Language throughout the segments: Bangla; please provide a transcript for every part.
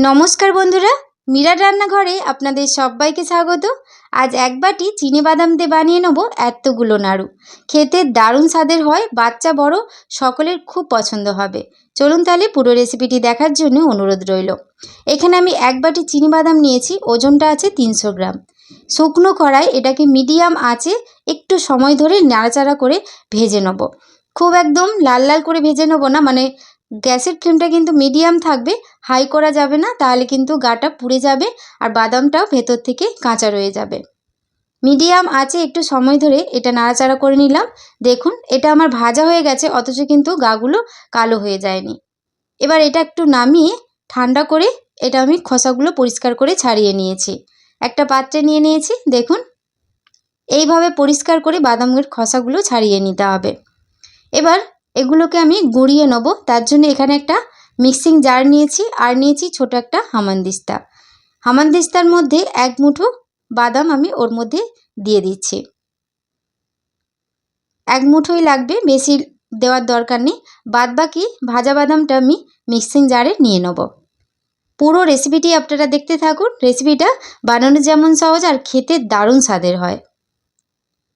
নমস্কার বন্ধুরা, মীরার রান্নাঘরে আপনাদের সবাইকে স্বাগত। আজ এক বাটি চিনিবাদাম দিয়ে বানিয়ে নেব এতগুলো নাড়ু। খেতে দারুণ স্বাদের হয়, বাচ্চা বড় সকলের খুব পছন্দ হবে। চলুন তাহলে পুরো রেসিপিটি দেখার জন্য অনুরোধ রইল। এখানে আমি এক বাটি চিনিবাদাম নিয়েছি, ওজনটা আছে 300 গ্রাম। শুকনো কড়াই এটাকে মিডিয়াম আঁচে একটু সময় ধরে নাড়াচাড়া করে ভেজে নেব। খুব একদম লাল লাল করে ভেজে নেব না, মানে গ্যাসের ফ্লেমটা কিন্তু মিডিয়াম থাকবে, হাই করা যাবে না, তাহলে কিন্তু গাটা পুড়ে যাবে আর বাদামটাও ভেতর থেকে কাঁচা রয়ে যাবে। মিডিয়াম আঁচে একটু সময় ধরে এটা নাড়াচাড়া করে নিলাম। দেখুন এটা আমার ভাজা হয়ে গেছে, অথচ কিন্তু গাগুলো কালো হয়ে যায়নি। এবার এটা একটু নামিয়ে ঠান্ডা করে এটা আমি খোসাগুলো পরিষ্কার করে ছাড়িয়ে নিয়েছি। একটা পাত্রে নিয়ে নিয়েছি। দেখুন এইভাবে পরিষ্কার করে বাদামের খোসাগুলো ছাড়িয়ে নিতে হবে। এবার এগুলোকে আমি গুঁড়িয়ে নেব। তার জন্য এখানে একটা মিক্সিং জার নিয়েছি আর নিয়েছি ছোট একটা হামানদিস্তা। হামানদিস্তার মধ্যে এক মুঠো বাদাম আমি ওর মধ্যে দিয়ে দিচ্ছি। এক মুঠোই লাগবে, বেশি দেওয়ার দরকার নেই। বাদ বাকি ভাজা বাদামটা আমি মিক্সিং জারে নিয়ে নেব। পুরো রেসিপিটি আপনারা দেখতে থাকুন। রেসিপিটা বানানো যেমন সহজ আর খেতে দারুণ স্বাদের হয়।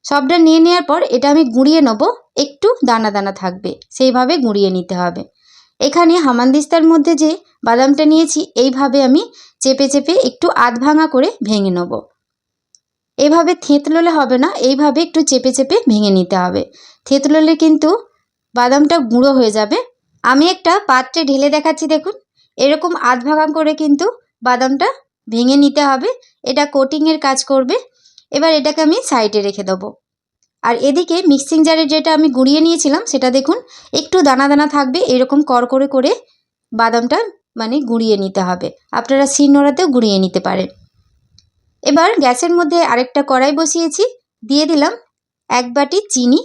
সবটা নিয়ে নেওয়ার পর এটা আমি গুঁড়িয়ে নেব। একটু দানা দানা থাকবে, সেইভাবে গুঁড়িয়ে নিতে হবে। এখানে হামানদিস্তার মধ্যে যে বাদামটা নিয়েছি এইভাবে আমি চেপে চেপে একটু আধ ভাঙা করে ভেঙে নেব। এভাবে থেঁতললে হবে না, এইভাবে একটু চেপে চেপে ভেঙে নিতে হবে। থেঁতললে কিন্তু বাদামটা গুঁড়ো হয়ে যাবে। আমি একটা পাত্রে ঢেলে দেখাচ্ছি। দেখুন এরকম আধ ভাঙা করে কিন্তু বাদামটা ভেঙে নিতে হবে। এটা কোটিংয়ের কাজ করবে। এবার এটাকে আমি সাইডে রেখে দেবো। আর এদিকে মিক্সিং জারে যেটা আমি গুঁড়িয়ে নিয়েছিলাম সেটা দেখুন একটু দানা দানা থাকবে, এরকম করকরে করে বাদামটা মানে গুঁড়িয়ে নিতে হবে। আপনারা শিলনোড়াতেও গুঁড়িয়ে নিতে পারেন। এবার গ্যাসের মধ্যে আরেকটা কড়াই বসিয়েছি, দিয়ে দিলাম এক বাটি চিনি।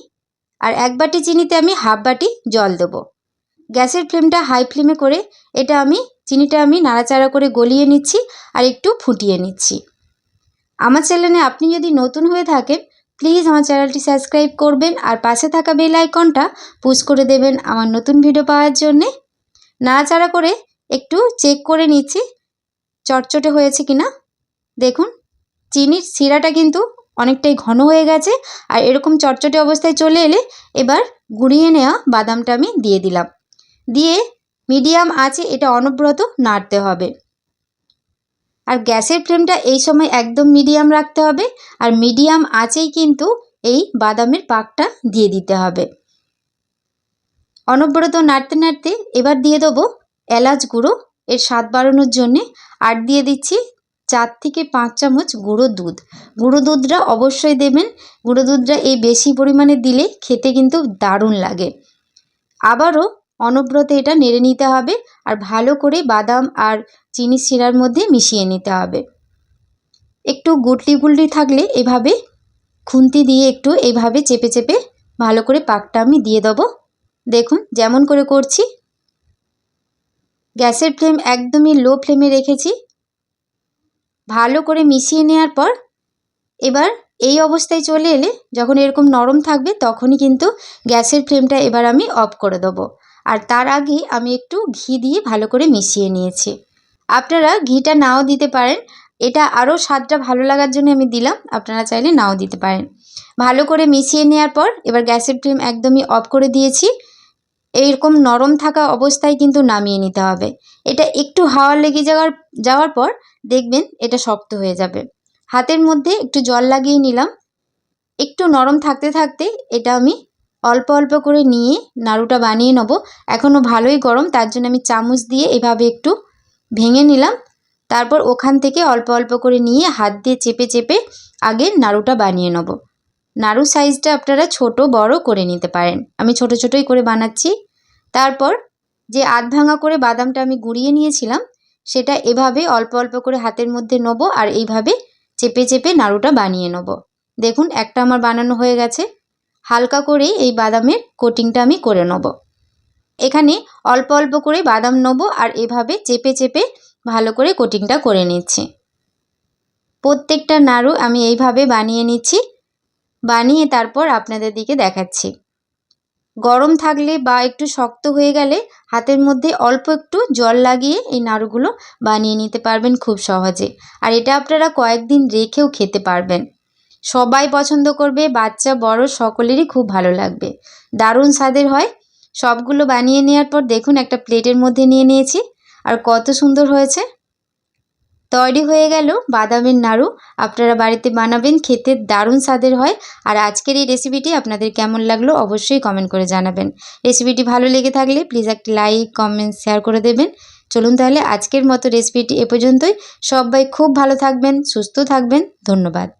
আর এক বাটি চিনিতে আমি হাফ বাটি জল দেবো। গ্যাসের ফ্লেমটা হাই ফ্লেমে করে চিনিটা আমি নাড়াচাড়া করে গলিয়ে নিচ্ছি আর একটু ফুটিয়ে নিচ্ছি। আমার চ্যানেলে আপনি যদি নতুন হয়ে থাকেন প্লিজ আমার চ্যানেলটি সাবস্ক্রাইব করবেন আর পাশে থাকা বেল আইকনটা পুশ করে দেবেন আমার নতুন ভিডিও পাওয়ার জন্যে। নাড়াচাড়া করে একটু চেক করে নিচ্ছি চটচটে হয়েছে কিনা। দেখুন চিনির শিরাটা কিন্তু অনেকটাই ঘন হয়ে গেছে আর এরকম চটচটে অবস্থায় চলে এলে এবার গুঁড়িয়ে নেওয়া বাদামটা আমি দিয়ে দিলাম। দিয়ে মিডিয়াম আঁচে এটা অনবরত নাড়তে হবে। আর গ্যাসের ফ্লেমটা এই সময় একদম মিডিয়াম রাখতে হবে আর মিডিয়াম আঁচেই কিন্তু এই বাদামের পাকটা দিয়ে দিতে হবে। অনবরত নাড়তে নাড়তে এবার দিয়ে দেবো এলাচ গুঁড়ো এর স্বাদ বাড়ানোর জন্যে। আর দিয়ে দিচ্ছি 4 থেকে 5 চামচ গুঁড়ো দুধ। গুঁড়ো দুধটা অবশ্যই দেবেন। গুঁড়ো দুধটা এই বেশি পরিমাণে দিলে খেতে কিন্তু দারুণ লাগে। আবারও অনবরত এটা নেড়ে নিতে হবে আর ভালো করে বাদাম আর চিনির শিরার মধ্যে মিশিয়ে নিতে হবে। একটু গুটলি গুটলি থাকলে এভাবে খুন্তি দিয়ে একটু এইভাবে চেপে চেপে ভালো করে পাকটা আমি দিয়ে দেবো। দেখুন যেমন করে করছি। গ্যাসের ফ্লেম একদমই লো ফ্লেমে রেখেছি। ভালো করে মিশিয়ে নেওয়ার পর এবার এই অবস্থায় চলে এলে যখন এরকম নরম থাকবে তখনই কিন্তু গ্যাসের ফ্লেমটা এবার আমি অফ করে দেবো। আর তার আগে আমি একটু ঘি দিয়ে ভালো করে মিশিয়ে নিয়েছি। আপনারা ঘিটা নাও দিতে পারেন, এটা আরও স্বাদটা ভালো লাগার জন্য আমি দিলাম, আপনারা চাইলে নাও দিতে পারেন। ভালো করে মিশিয়ে নেওয়ার পর এবার গ্যাসের ফ্লেম একদমই অফ করে দিয়েছি। এইরকম নরম থাকা অবস্থায় কিন্তু নামিয়ে নিতে হবে। এটা একটু হাওয়া লেগে যাওয়ার পর দেখবেন এটা শক্ত হয়ে যাবে। হাতের মধ্যে একটু জল লাগিয়ে নিলাম। একটু নরম থাকতে থাকতে এটা আমি অল্প অল্প করে নিয়ে নাড়ুটা বানিয়ে নেব। এখনও ভালোই গরম, তার জন্য আমি চামচ দিয়ে এভাবে একটু ভেঙে নিলাম। তারপর ওখান থেকে অল্প অল্প করে নিয়ে হাত দিয়ে চেপে চেপে আগে নাড়ুটা বানিয়ে নেব। নাড়ু সাইজটা আপনারা ছোট বড় করে নিতে পারেন, আমি ছোট ছোটই করে বানাচ্ছি। তারপর যে আধ ভাঙা করে বাদামটা আমি গুঁড়িয়ে নিয়েছিলাম সেটা এভাবে অল্প অল্প করে হাতের মধ্যে নেব আর এইভাবে চেপে চেপে নাড়ুটা বানিয়ে নেব। দেখুন একটা আমার বানানো হয়ে গেছে। হালকা করে এই বাদামের কোটিংটা আমি করে নেব। এখানে অল্প অল্প করে বাদাম নেব আর এভাবে চেপে চেপে ভালো করে কোটিংটা করে নিচ্ছি। প্রত্যেকটা নাড়ু আমি এইভাবে বানিয়ে নিচ্ছি। বানিয়ে তারপর আপনাদের দিকে দেখাচ্ছি। গরম থাকলে বা একটু শক্ত হয়ে গেলে হাতের মধ্যে অল্প একটু জল লাগিয়ে এই নাড়ুগুলো বানিয়ে নিতে পারবেন খুব সহজে। আর এটা আপনারা কয়েকদিন রেখেও খেতে পারবেন। সবাই পছন্দ করবে, বাচ্চা বড় সকলেরই খুব ভালো লাগবে। দারুণ স্বাদের হয়। সবগুলো বানিয়ে নেওয়ার পর দেখুন একটা প্লেটের মধ্যে নিয়ে নিয়েছি, আর কত সুন্দর হয়েছে। তৈরি হয়ে গেল বাদামের নাড়ু। আপনারা বাড়িতে বানাবেন, খেতে দারুণ স্বাদের হয়। আর আজকের এই রেসিপিটি আপনাদের কেমন লাগলো অবশ্যই কমেন্ট করে জানাবেন। রেসিপিটি ভালো লেগে থাকলে প্লিজ একটা লাইক, কমেন্ট, শেয়ার করে দেবেন। চলুন তাহলে আজকের মতো রেসিপিটি এ পর্যন্তই। সবাই খুব ভালো থাকবেন, সুস্থ থাকবেন। ধন্যবাদ।